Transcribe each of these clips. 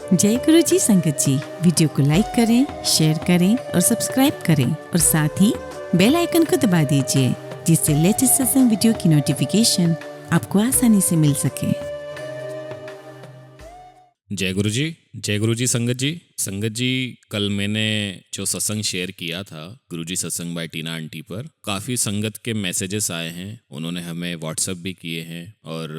जय गुरु जी संगत जी, वीडियो को लाइक करें, शेयर करें और सब्सक्राइब करें और साथ ही बेल आइकन को दबा दीजिए जिससे लेटेस्ट सत्संग वीडियो की नोटिफिकेशन आपको आसानी से मिल सके। जय गुरु जी संगत जी कल मैंने जो सत्संग शेयर किया था गुरु जी सत्संग बाय टीना आंटी पर, काफ़ी संगत के मैसेजेस आए हैं, उन्होंने हमें व्हाट्सएप भी किए हैं और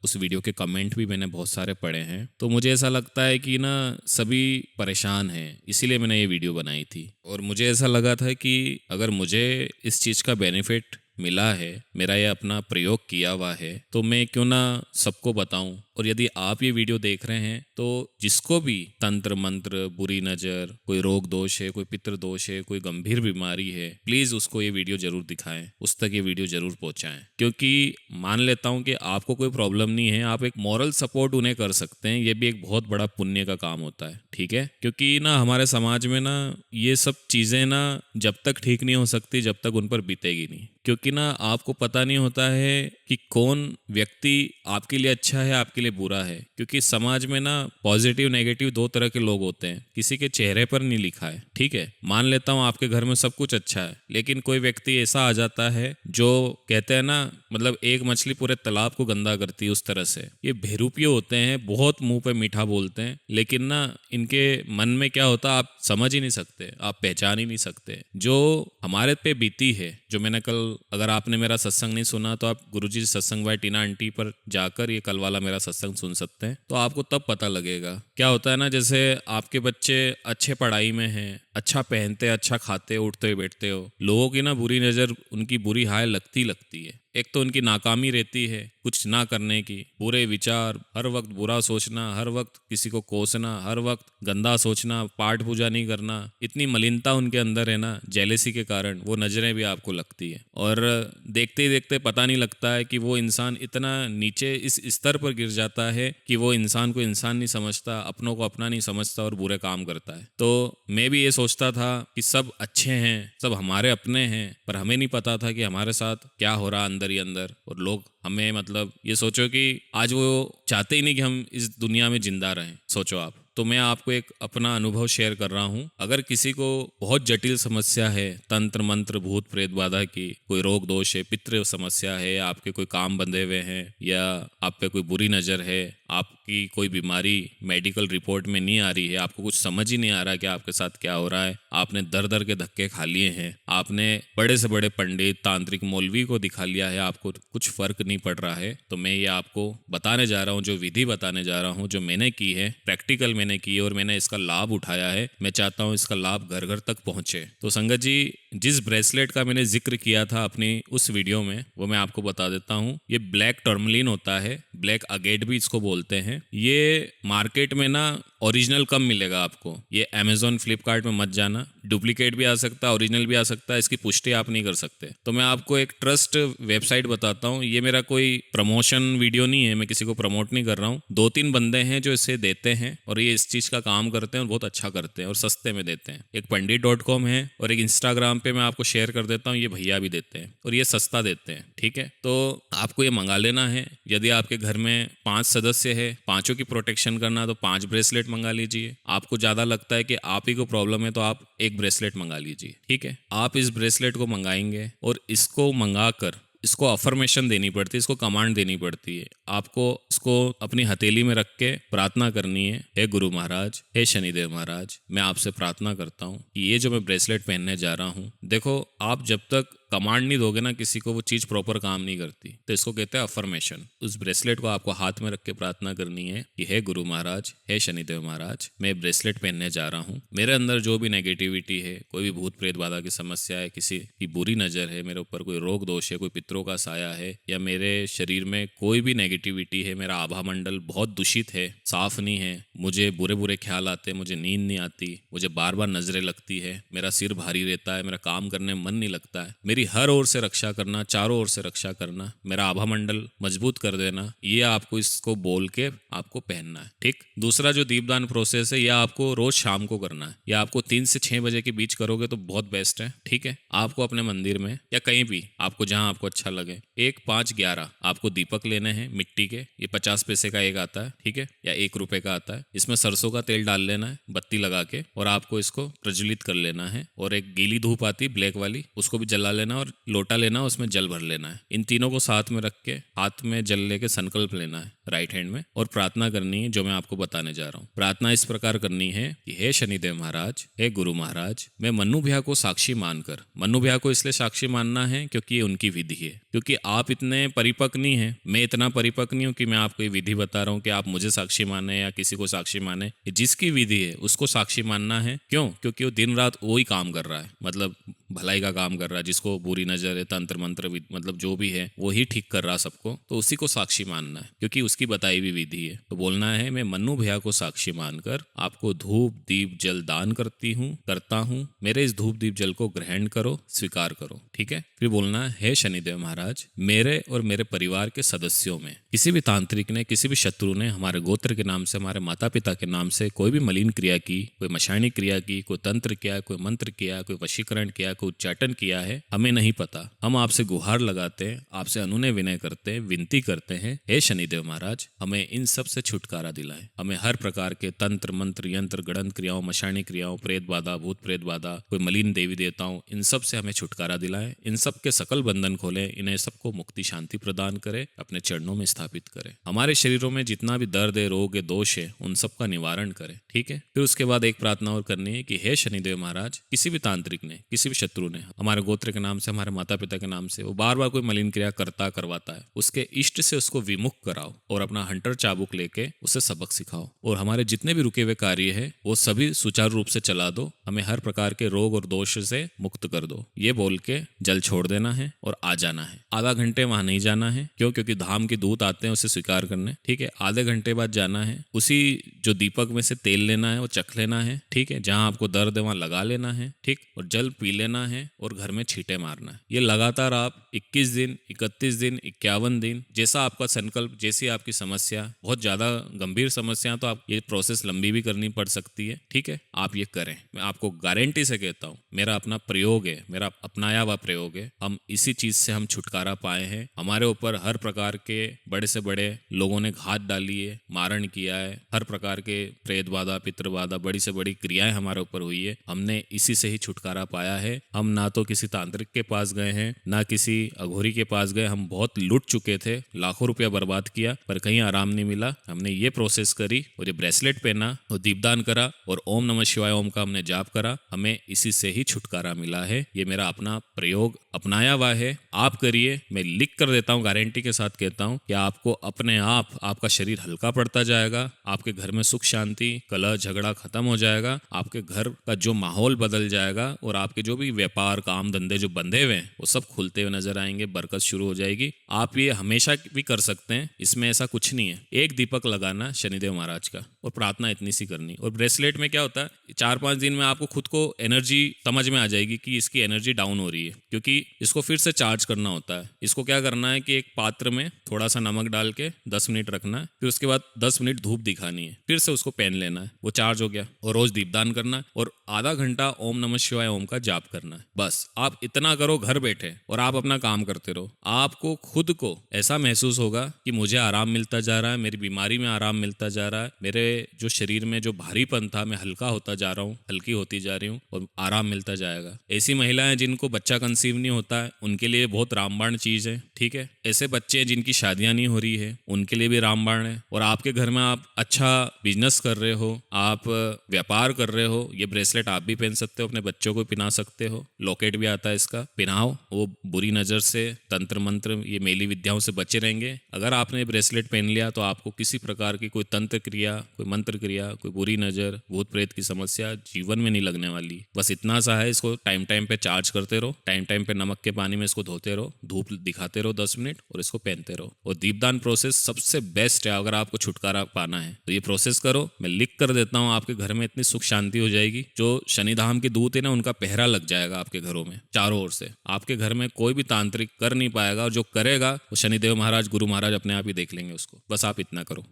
उस वीडियो के कमेंट भी मैंने बहुत सारे पढ़े हैं। तो मुझे ऐसा लगता है कि ना सभी परेशान हैं, इसीलिए मैंने ये वीडियो बनाई थी। और मुझे ऐसा लगा था कि अगर मुझे इस चीज़ का बेनिफिट मिला है, मेरा ये अपना प्रयोग किया हुआ है, तो मैं क्यों ना सबको बताऊं। और यदि आप ये वीडियो देख रहे हैं तो जिसको भी तंत्र मंत्र, बुरी नज़र, कोई रोग दोष है, कोई पितृ दोष है, कोई गंभीर बीमारी है, प्लीज़ उसको ये वीडियो ज़रूर दिखाएं, उस तक ये वीडियो ज़रूर पहुंचाएं। क्योंकि मान लेता हूं कि आपको कोई प्रॉब्लम नहीं है, आप एक मॉरल सपोर्ट उन्हें कर सकते हैं, ये भी एक बहुत बड़ा पुण्य का काम होता है। ठीक है, क्योंकि ना हमारे समाज में ना ये सब चीज़ें ना जब तक ठीक नहीं हो सकती जब तक उन पर बीतेगी नहीं। क्योंकि ना आपको पता नहीं होता है कि कौन व्यक्ति आपके लिए अच्छा है, आपके लिए बुरा है। क्योंकि समाज में ना पॉजिटिव नेगेटिव दो तरह के लोग होते हैं, किसी के चेहरे पर नहीं लिखा है। ठीक है, मान लेता हूँ आपके घर में सब कुछ अच्छा है, लेकिन कोई व्यक्ति ऐसा आ जाता है जो कहते हैं ना, मतलब एक मछली पूरे तालाब को गंदा करती है, उस तरह से ये बहरूपिये होते हैं, बहुत मुंह पे मीठा बोलते हैं, लेकिन ना इनके मन में क्या होता है आप समझ ही नहीं सकते, आप पहचान ही नहीं सकते। जो हमारे पे बीती है, जो मैंने कल, अगर आपने मेरा सत्संग नहीं सुना तो आप गुरुजी सत्संग बाय टीना आंटी पर जाकर ये कल वाला मेरा सत्संग सुन सकते हैं, तो आपको तब पता लगेगा। क्या होता है ना, जैसे आपके बच्चे अच्छे पढ़ाई में हैं, अच्छा पहनते, अच्छा खाते, उठते बैठते हो, लोगों की ना बुरी नज़र, उनकी बुरी हाय लगती है। एक तो उनकी नाकामी रहती है कुछ ना करने की, बुरे विचार, हर वक्त बुरा सोचना, हर वक्त किसी को कोसना, हर वक्त गंदा सोचना, पाठ पूजा नहीं करना, इतनी मलिनता उनके अंदर है ना, जेलेसी के कारण वो नज़रें भी आपको लगती है। और देखते ही देखते पता नहीं लगता है कि वो इंसान इतना नीचे इस स्तर पर गिर जाता है कि वो इंसान को इंसान नहीं समझता, अपनों को अपना नहीं समझता और बुरे काम करता है। तो मैं भी ये सोचता था कि सब अच्छे हैं, सब हमारे अपने हैं, पर हमें नहीं पता था कि हमारे साथ क्या हो रहा अंदर ही अंदर। और लोग हमें, मतलब ये सोचो कि आज वो चाहते ही नहीं कि हम इस दुनिया में जिंदा रहें, सोचो आप। तो मैं आपको एक अपना अनुभव शेयर कर रहा हूँ। अगर किसी को बहुत जटिल समस्या है, तंत्र मंत्र भूत प्रेत बाधा की, कोई रोग दोष है, पितृ समस्या है, आपके कोई काम बंधे हुए हैं, या आप पे कोई बुरी नज़र है, आपकी कोई बीमारी मेडिकल रिपोर्ट में नहीं आ रही है, आपको कुछ समझ ही नहीं आ रहा कि आपके साथ क्या हो रहा है, आपने दर दर के धक्के खा लिए हैं, आपने बड़े से बड़े पंडित, तांत्रिक, मौलवी को दिखा लिया है, आपको कुछ फर्क नहीं पड़ रहा है, तो मैं ये आपको बताने जा रहा हूँ, जो विधि बताने जा रहा हूँ, जो मैंने की है, प्रैक्टिकल मैंने की है और मैंने इसका लाभ उठाया है। मैं चाहता हूँ इसका लाभ घर घर तक पहुँचे। तो संगत जी, जिस ब्रेसलेट का मैंने जिक्र किया था अपनी उस वीडियो में, वो मैं आपको बता देता हूँ। ये ब्लैक टर्मलिन होता है, ब्लैक अगेट भी इसको बोलते हैं। ये मार्केट में ना ओरिजिनल कम मिलेगा आपको, ये अमेजोन फ्लिपकार्ट में मत जाना, डुप्लीकेट भी आ सकता है, ओरिजिनल भी आ सकता है, इसकी पुष्टि आप नहीं कर सकते। तो मैं आपको एक ट्रस्ट वेबसाइट बताता हूँ। ये मेरा कोई प्रमोशन वीडियो नहीं है, मैं किसी को प्रमोट नहीं कर रहा हूँ। 2-3 बंदे हैं जो इसे देते हैं और ये इस चीज़ का काम करते हैं और बहुत अच्छा करते हैं और सस्ते में देते हैं। एक पंडित.com है और एक इंस्टाग्राम पे मैं आपको शेयर कर देता हूँ, ये भैया भी देते हैं और ये सस्ता देते हैं। ठीक है, तो आपको ये मंगा लेना है। यदि आपके घर में 5 सदस्य है, पांचों की प्रोटेक्शन करना, तो 5 ब्रेसलेट मंगा लीजिए। आपको ज़्यादा लगता है कि आप ही को प्रॉब्लम है तो आप एक ब्रेसलेट मंगा लीजिए। ठीक है, आप इस ब्रेसलेट को मंगाएंगे और इसको मंगाकर इसको अफर्मेशन देनी पड़ती है, इसको कमांड देनी पड़ती है। आपको इसको अपनी हथेली में रख के प्रार्थना करनी है, हे गुरु महाराज, हे शनिदेव महाराज, मैं आपसे प्रार्थना करता हूँ कि ये जो मैं ब्रेसलेट पहनने जा रहा हूँ, देखो आप जब तक कमांड नहीं दोगे ना किसी को, वो चीज़ प्रॉपर काम नहीं करती। तो इसको कहते हैं अफर्मेशन। उस ब्रेसलेट को आपको हाथ में रख के प्रार्थना करनी है कि हे गुरु महाराज, हे शनिदेव महाराज, मैं ब्रेसलेट पहनने जा रहा हूँ, मेरे अंदर जो भी नेगेटिविटी है, कोई भी भूत प्रेत बाधा की समस्या है, किसी की बुरी नज़र है, मेरे ऊपर कोई रोग दोष है, कोई पितरों का साया है, या मेरे शरीर में कोई भी नेगेटिविटी है, मेरा आभा मंडल बहुत दूषित है, साफ नहीं है, मुझे बुरे बुरे ख्याल आते हैं, मुझे नींद नहीं आती, मुझे बार बार नजरें लगती है, मेरा सिर भारी रहता है, मेरा काम करने में मन नहीं लगता है, मेरी हर ओर से रक्षा करना, चारों ओर से रक्षा करना, मेरा आभा मंडल मजबूत कर देना, ये आपको इसको बोल के आपको पहनना है। ठीक। दूसरा जो दीपदान प्रोसेस है, यह आपको रोज शाम को करना है, या आपको 3 से 6 बजे के बीच करोगे तो बहुत बेस्ट है। ठीक है। आपको अपने मंदिर में या कहीं भी आपको जहां आपको अच्छा लगे 1, 5, 11 आपको दीपक लेने हैं मिट्टी के। ये 50 पैसे का एक आता है, ठीक है, या 1 रुपए का आता है। इसमें सरसों का तेल डाल लेना है बत्ती लगा के, और आपको इसको प्रज्वलित कर लेना है। और एक गीली धूप आती ब्लैक वाली, उसको भी जला लेना, और लोटा लेना, उसमें जल भर लेना है। इन तीनों को साथ में रख के हाथ में जल लेके संकल्प लेना है राइट हैंड में, और प्रार्थना करनी है जो मैं आपको बताने जा रहा हूँ। प्रार्थना इस प्रकार करनी है कि हे शनिदेव महाराज, हे गुरु महाराज, मैं मन्नू भैया को साक्षी मानकर, मन्नू भैया को इसलिए साक्षी मानना है क्योंकि ये उनकी विधि है, क्योंकि आप इतने परिपक्व नहीं है, मैं इतना परिपक्व नहीं हूँ कि मैं आपको ये विधि बता रहा हूँ कि आप मुझे साक्षी माने या किसी को साक्षी माने। जिसकी विधि है उसको साक्षी मानना है। क्यों? क्योंकि वो दिन रात वही काम कर रहा है, मतलब भलाई का काम कर रहा है। जिसको बुरी नजर है, तंत्र मंत्र मतलब जो भी है वो ही ठीक कर रहा सबको, तो उसी को साक्षी मानना है क्योंकि उसकी बताई हुई विधि है। तो बोलना है मैं मन्नू भैया को साक्षी मानकर आपको धूप दीप जल दान करता हूँ, मेरे इस धूप दीप जल को ग्रहण करो, स्वीकार करो। ठीक है। फिर बोलना है शनिदेव महाराज, मेरे और मेरे परिवार के सदस्यों में किसी भी तांत्रिक ने, किसी भी शत्रु ने हमारे गोत्र के नाम से, हमारे माता पिता के नाम से कोई भी मलिन क्रिया की, कोई मशानी क्रिया की, कोई तंत्र किया, कोई मंत्र किया, कोई वशीकरण किया, कोई उच्चाटन किया है, हमें नहीं पता। हम आपसे गुहार लगाते हैं, आपसे अनुनय विनय करते हैं, विनती करते हैं, हे शनिदेव महाराज, हमें इन सब से छुटकारा दिलाएं। हमें हर प्रकार के तंत्र मंत्र यंत्र गणन क्रियाओं, मशानी क्रियाओं, प्रेत बाधा, भूत प्रेत बाधा, कोई मलिन देवी देवताओं, इन सब से हमें छुटकारा दिलाएं। इन सब के सकल बंधन खोलें, इन्हें सबको मुक्ति शांति प्रदान करें, अपने चरणों में स्थापित करें। हमारे शरीरों में जितना भी दर्द है, रोग है, दोष है, उन सब का निवारण करें। ठीक है। फिर उसके बाद एक प्रार्थना और करनी है कि हे शनिदेव महाराज, किसी भी तांत्रिक ने, किसी भी शत्रु ने हमारे गोत्र के नाम से, हमारे माता पिता के नाम से वो बार बार कोई मलिन क्रिया करवाता है, उसके इष्ट से उसको विमुख कराओ और अपना हंटर चाबुक लेके उसे सबक सिखाओ, और हमारे जितने भी रुके हुए कार्य है वो सभी सुचारू रूप से चला दो, हमें हर प्रकार के रोग और दोष से मुक्त कर दो। ये बोल के जल छोड़ देना है और आ जाना है। आधा घंटे वहां नहीं जाना है। क्यों? क्योंकि धाम के दूत आते हैं उसे स्वीकार करने। ठीक है। आधे घंटे बाद जाना है, उसी जो दीपक में से तेल लेना है वो चख लेना है। ठीक है। जहां आपको दर्द है वहां लगा लेना है। ठीक। और जल पी लेना है और घर में छींटे मारना है। ये लगातार आप 21 दिन, 31 दिन, 51 दिन, जैसा आपका संकल्प, जैसी आपकी समस्या, बहुत ज्यादा गंभीर समस्या तो आप ये प्रोसेस लंबी भी करनी पड़ सकती है। ठीक है। आप ये करें, मैं आपको गारंटी से कहता हूँ, मेरा अपना प्रयोग है, मेरा अपनाया हुआ प्रयोग है। हम इसी चीज से हम छुटकारा पाए हैं। हमारे ऊपर हर प्रकार के बड़े से बड़े लोगों ने घात डाली है, मारण किया है, हर प्रकार के प्रेत बाधा, पितृ बाधा, बड़ी से बड़ी क्रियाएं हमारे ऊपर हुई है। हमने इसी से ही छुटकारा पाया है। हम ना तो किसी तांत्रिक के पास गए हैं, ना किसी अघोरी के पास गए। हम बहुत लुट चुके थे, लाखों रुपया बर्बाद किया, पर कहीं आराम नहीं मिला। हमने ये प्रोसेस करी और ये ब्रेसलेट पहना और दीपदान करा और ओम नमः शिवाय ओम का हमने जाप करा, हमें इसी से ही छुटकारा मिला है। ये मेरा अपना प्रयोग अपनाया हुआ है। आप करिए, मैं लिख कर देता हूँ, गारंटी के साथ कहता हूँ कि आपको अपने आप आपका शरीर हल्का पड़ता जाएगा, आपके घर में सुख शांति, कलह झगड़ा खत्म हो जाएगा, आपके घर का जो माहौल बदल जाएगा, और आपके जो भी व्यापार काम धंधे जो बंधे हुए हैं वो सब खुलते हुए नजर आएंगे, बरकत शुरू हो जाएगी। आप ये हमेशा भी कर सकते हैं, इसमें ऐसा कुछ नहीं है। एक दीपक लगाना शनिदेव महाराज का और प्रार्थना इतनी सी करनी। और ब्रेसलेट में क्या होता है, 4-5 दिन में आपको खुद को एनर्जी समझ में आ जाएगी कि इसकी एनर्जी डाउन हो रही है, क्योंकि इसको फिर से चार्ज करना होता है। इसको क्या करना है कि एक पात्र में थोड़ा सा नमक डाल के 10 मिनट रखना है, फिर उसके बाद 10 मिनट धूप दिखानी है, फिर से उसको पहन लेना है, वो चार्ज हो गया। और रोज दीपदान करना है और आधा घंटा ओम नमः शिवाय ओम का जाप करना है। बस आप इतना करो घर बैठे और आप अपना काम करते रहो। आपको खुद को ऐसा महसूस होगा कि मुझे आराम मिलता जा रहा है, मेरी बीमारी में आराम मिलता जा रहा है, मेरे जो शरीर में जो भारीपन था मैं हल्का होता जा रहा हूँ, हल्की होती जा रही हूँ और आराम मिलता जाएगा। ऐसी महिलाएं जिनको बच्चा कंसीव नहीं होता है उनके लिए बहुत रामबाण चीज है। ठीक है। ऐसे बच्चे जिनकी शादियां नहीं हो रही है उनके लिए भी रामबाण है। और आपके घर में आप अच्छा बिजनेस कर रहे हो, आप व्यापार कर रहे हो, ये ब्रेसलेट आप भी पहन सकते हो, अपने बच्चों को पहना सकते हो। लॉकेट भी आता है इसका, पहनाओ, वो बुरी नजर से, तंत्र मंत्र, ये मेली विद्याओं से बचे रहेंगे। अगर आपने ब्रेसलेट पहन लिया तो आपको किसी प्रकार की कोई तंत्र क्रिया, कोई मंत्र क्रिया, कोई बुरी नजर, भूत प्रेत की समस्या जीवन में नहीं लगने वाली। बस इतना सा है, इसको टाइम टाइम पे चार्ज करते रहो, टाइम टाइम पे नमक के पानी में इसको धोते रहो, धूप दिखाते रहो रहो 10 मिनट और इसको पहनते रहो। और दीपदान प्रोसेस सबसे बेस्ट है। अगर आपको छुटकारा पाना है तो ये प्रोसेस करो। मैं लिख कर देता हूँ, आपके घर में इतनी सुख शांति हो जाएगी। जो शनिधाम के दूत है ना, उनका पहरा लग जाएगा आपके घरों में चारों ओर से। आपके घर में कोई भी तांत्रिक कर नहीं पाएगा, और जो करेगा वो शनिदेव महाराज, गुरु महाराज अपने आप ही देख लेंगे उसको। बस आप इतना करो।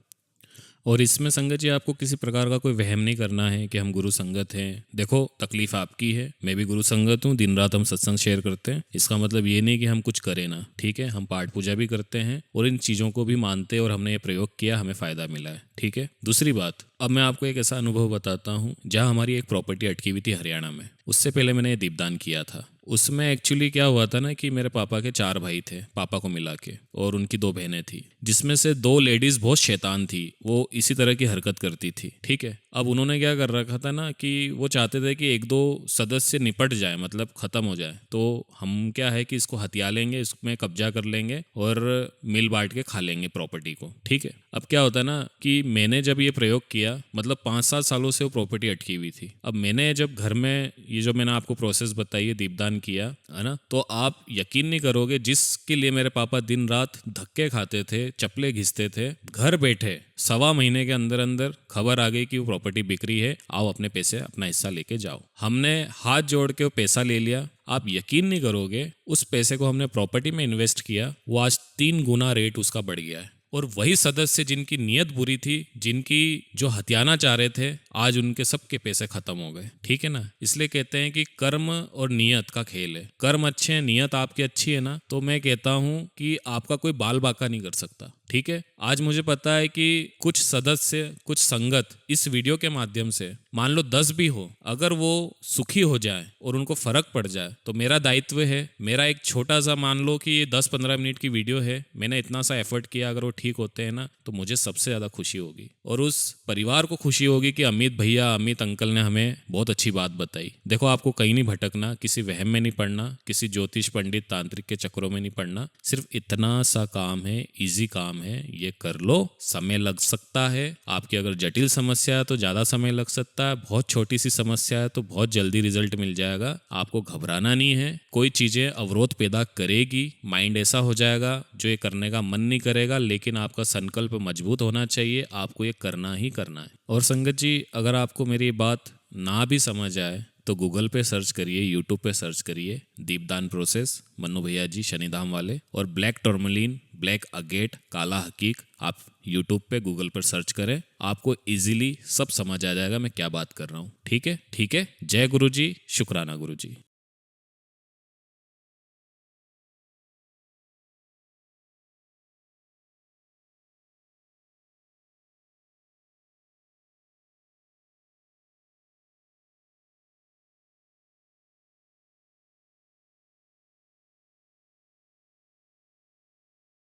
और इसमें संगत जी आपको किसी प्रकार का कोई वहम नहीं करना है कि हम गुरु संगत हैं। देखो, तकलीफ आपकी है, मैं भी गुरु संगत हूँ, दिन रात हम सत्संग शेयर करते हैं। इसका मतलब ये नहीं कि हम कुछ करें ना, ठीक है। हम पाठ पूजा भी करते हैं और इन चीज़ों को भी मानते हैं, और हमने ये प्रयोग किया, हमें फ़ायदा मिला है, ठीक है। दूसरी बात, अब मैं आपको एक ऐसा अनुभव बताता हूँ जहाँ हमारी एक प्रॉपर्टी अटकी हुई थी हरियाणा में। उससे पहले मैंने ये दीपदान किया था। उसमें एक्चुअली क्या हुआ था ना कि मेरे पापा के 4 भाई थे, पापा को मिला के, और उनकी 2 बहनें थी, जिसमें से 2 लेडीज बहुत शैतान थी। वो इसी तरह की हरकत करती थी, ठीक है। अब उन्होंने क्या कर रखा था ना कि वो चाहते थे कि 1-2 सदस्य निपट जाए, मतलब खत्म हो जाए। तो हम क्या है कि इसको हथिया लेंगे, इसमें कब्जा कर लेंगे और मिल बांट के खा लेंगे प्रॉपर्टी को, ठीक है। अब क्या होता है ना कि मैंने जब ये प्रयोग किया, मतलब 5-7 सालों से वो प्रॉपर्टी अटकी हुई थी। अब मैंने जब घर में ये जो मैंने आपको प्रोसेस बताई है, दीपदान किया है ना, तो आप यकीन नहीं करोगे, जिसके लिए मेरे पापा दिन रात धक्के खाते थे, चप्पलें घिसते थे, घर बैठे 1.25 महीने के अंदर अंदर खबर आ गई कि वो प्रॉपर्टी बिक रही है, आओ अपने पैसे, अपना हिस्सा लेके जाओ। हमने हाथ जोड़ के वो पैसा ले लिया। आप यकीन नहीं करोगे, उस पैसे को हमने प्रॉपर्टी में इन्वेस्ट किया, वो आज 3 गुना रेट उसका बढ़ गया है। और वही सदस्य जिनकी नीयत बुरी थी, जिनकी जो हथियाना चाह रहे थे, आज उनके सबके पैसे खत्म हो गए, ठीक है ना। इसलिए कहते हैं कि कर्म और नियत का खेल है। कर्म अच्छे हैं, नियत आपकी अच्छी है ना, तो मैं कहता हूं कि आपका कोई बाल बाका नहीं कर सकता, ठीक है। आज मुझे पता है कि कुछ सदस्य, कुछ संगत इस वीडियो के माध्यम से, मान लो 10 भी हो, अगर वो सुखी हो जाए और उनको फर्क पड़ जाए, तो मेरा दायित्व है, मेरा एक छोटा सा, मान लो कि ये 10-15 मिनट की वीडियो है, मैंने इतना सा एफर्ट किया, अगर वो ठीक होते हैं ना, तो मुझे सबसे ज़्यादा खुशी होगी। और उस परिवार को खुशी होगी कि अमित भैया, अमित अंकल ने हमें बहुत अच्छी बात बताई। देखो, आपको कहीं नहीं भटकना, किसी वहम में नहीं पड़ना, किसी ज्योतिष पंडित तांत्रिक के चक्रों में नहीं पड़ना। सिर्फ इतना सा काम है, इजी काम है, ये कर लो। समय लग सकता है, आपकी अगर जटिल समस्या है तो ज़्यादा समय लग सकता है, बहुत छोटी सी समस्या है तो बहुत जल्दी रिजल्ट मिल जाएगा। आपको घबराना नहीं है। कोई चीज़ें अवरोध पैदा करेगी, माइंड ऐसा हो जाएगा जो ये करने का मन नहीं करेगा, लेकिन आपका संकल्प मजबूत होना चाहिए, आपको ये करना ही करना है। और संगत जी, अगर आपको मेरी बात ना भी समझ आए तो गूगल पे सर्च करिए, यूट्यूब पे सर्च करिए दीपदान प्रोसेस, मन्नू भैया जी शनिधाम वाले, और ब्लैक टर्मलिन, ब्लैक अगेट, काला हकीक, आप यूट्यूब पे गूगल पर सर्च करें, आपको इजीली सब समझ आ जाएगा मैं क्या बात कर रहा हूँ, ठीक है। ठीक है, जय गुरु जी, शुक्राना गुरु जी।